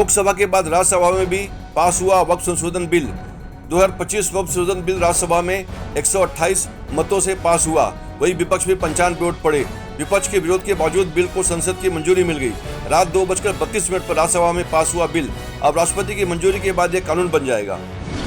लोकसभा के बाद राज्यसभा में भी पास हुआ वक्फ संशोधन बिल। 2025 वक्फ संशोधन बिल राज्यसभा में 128 मतों से पास हुआ, वहीं विपक्ष में 95 वोट पड़े। विपक्ष के विरोध के बावजूद बिल को संसद की मंजूरी मिल गई। रात 2:32 पर राज्यसभा में पास हुआ बिल अब राष्ट्रपति की मंजूरी के बाद यह कानून बन जाएगा।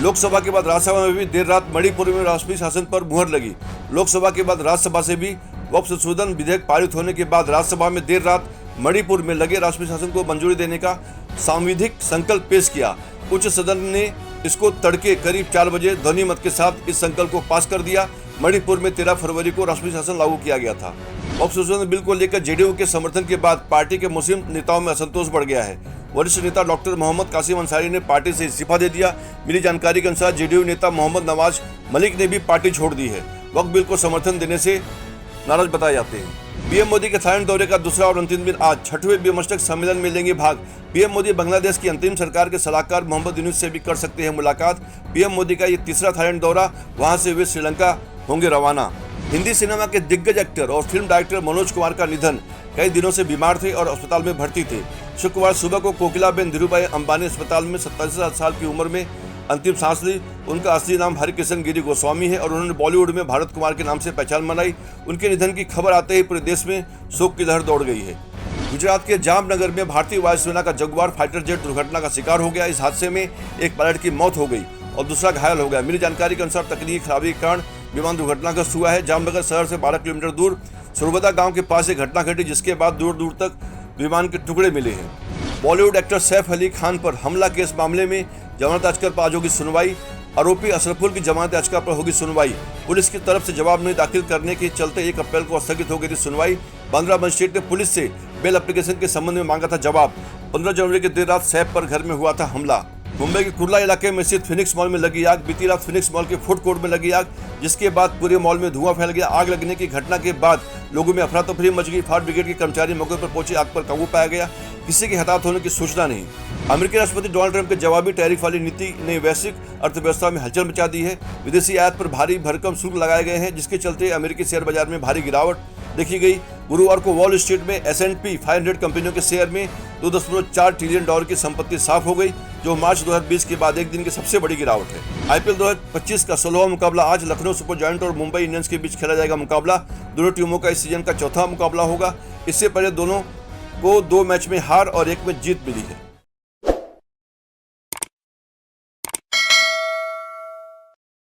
लोकसभा के बाद राज्यसभा में भी देर रात मणिपुर में राष्ट्रपति शासन पर मुहर लगी। लोकसभा के बाद राज्यसभा से भी वक्फ संशोधन विधेयक पारित होने के बाद राज्यसभा में देर रात मणिपुर में लगे राष्ट्रपति शासन को मंजूरी देने का सांविधिक संकल्प पेश किया। उच्च सदन ने इसको तड़के करीब 4 बजे ध्वनि मत के साथ इस संकल्प को पास कर दिया। मणिपुर में 13 फरवरी को राष्ट्रपति शासन लागू किया गया था। वक्फ संशोधन बिल को लेकर जेडीयू के समर्थन के बाद पार्टी के मुस्लिम नेताओं में असंतोष बढ़ गया है। वरिष्ठ नेता डॉक्टर मोहम्मद कासिम अंसारी ने पार्टी से इस्तीफा दे दिया। मिली जानकारी के अनुसार जेडीयू नेता मोहम्मद नवाज मलिक ने भी पार्टी छोड़ दी है। वक्फ बिल को समर्थन देने से नाराज बताए जाते हैं। पीएम मोदी के थाईलैंड दौरे का दूसरा और अंतिम दिन आज 6वें बिमस्टेक सम्मेलन में लेंगे भाग। पीएम मोदी बांग्लादेश की अंतिम सरकार के सलाहकार मोहम्मद यूनुस से भी कर सकते हैं मुलाकात। पीएम मोदी का ये तीसरा थाईलैंड दौरा, वहां से वे श्रीलंका होंगे रवाना। हिंदी सिनेमा के दिग्गज एक्टर और फिल्म डायरेक्टर मनोज कुमार का निधन। कई दिनों से बीमार थे और अस्पताल में भर्ती थे। शुक्रवार सुबह को कोकिलाबेन धीरूभाई अंबानी अस्पताल में 27 साल की उम्र में अंतिम सांस ली। उनका असली नाम हरिकिशन गिरी गोस्वामी है और उन्होंने बॉलीवुड में भारत कुमार के नाम से पहचान बनाई। उनके निधन की खबर आते ही पूरे देश में शोक की लहर दौड़ गई है। गुजरात के जामनगर में भारतीय वायुसेना का जगुआर फाइटर जेट दुर्घटना का शिकार हो गया। इस हादसे में एक पायलट की मौत हो गई और दूसरा घायल हो गया। मिली जानकारी के अनुसार तकनीकी खराबी के कारण विमान दुर्घटनाग्रस्त हुआ है। जामनगर शहर से 12 किलोमीटर दूर सुरबदा गांव के पास एक घटना घटी, जिसके बाद दूर दूर तक विमान के टुकड़े मिले हैं। बॉलीवुड एक्टर सैफ अली खान पर हमला केस मामले में जमानत याचिका पर आज होगी सुनवाई। आरोपी अशरफुल की जमानत याचिका पर होगी सुनवाई। पुलिस की तरफ से जवाब नहीं दाखिल करने के चलते 1 अप्रैल को स्थगित हो गई थी सुनवाई। बांद्रा मजिस्ट्रेट ने पुलिस से बेल एप्लीकेशन के संबंध में मांगा था जवाब। 15 जनवरी की देर रात सैफ पर घर में हुआ था हमला। मुंबई के कुर्ला इलाके में स्थित फिनिक्स मॉल में लगी आग। बीती रात फिनिक्स मॉल के फूड कोर्ट में लगी आग, जिसके बाद पूरे मॉल में धुआं फैल गया। आग लगने की घटना के बाद लोगों में अफरा तफरी मच गई। फायर ब्रिगेड के कर्मचारी मौके पर पहुंचे, आग पर काबू पाया गया। किसी के हताहत होने की सूचना नहीं। अमेरिकी राष्ट्रपति डोनाल्ड ट्रंप के जवाबी टैरिफ वाली नीति ने वैश्विक अर्थव्यवस्था में हलचल मचा दी है। विदेशी आयात पर भारी भरकम शुल्क लगाए गए हैं, जिसके चलते अमेरिकी शेयर बाजार में भारी गिरावट देखी गई। गुरुवार को वॉल स्ट्रीट में S&P 500 कंपनियों के शेयर में $2.4 ट्रिलियन की संपत्ति साफ हो गई, जो मार्च 2020 के बाद एक दिन की सबसे बड़ी गिरावट है। IPL 2025 का 16वां मुकाबला आज लखनऊ सुपर जायंट और मुंबई इंडियंस के बीच खेला जाएगा मुकाबला। दोनों टीमों का इस सीजन का चौथा मुकाबला होगा। इससे पहले दोनों को 2 मैच में हार और 1 में जीत मिली है।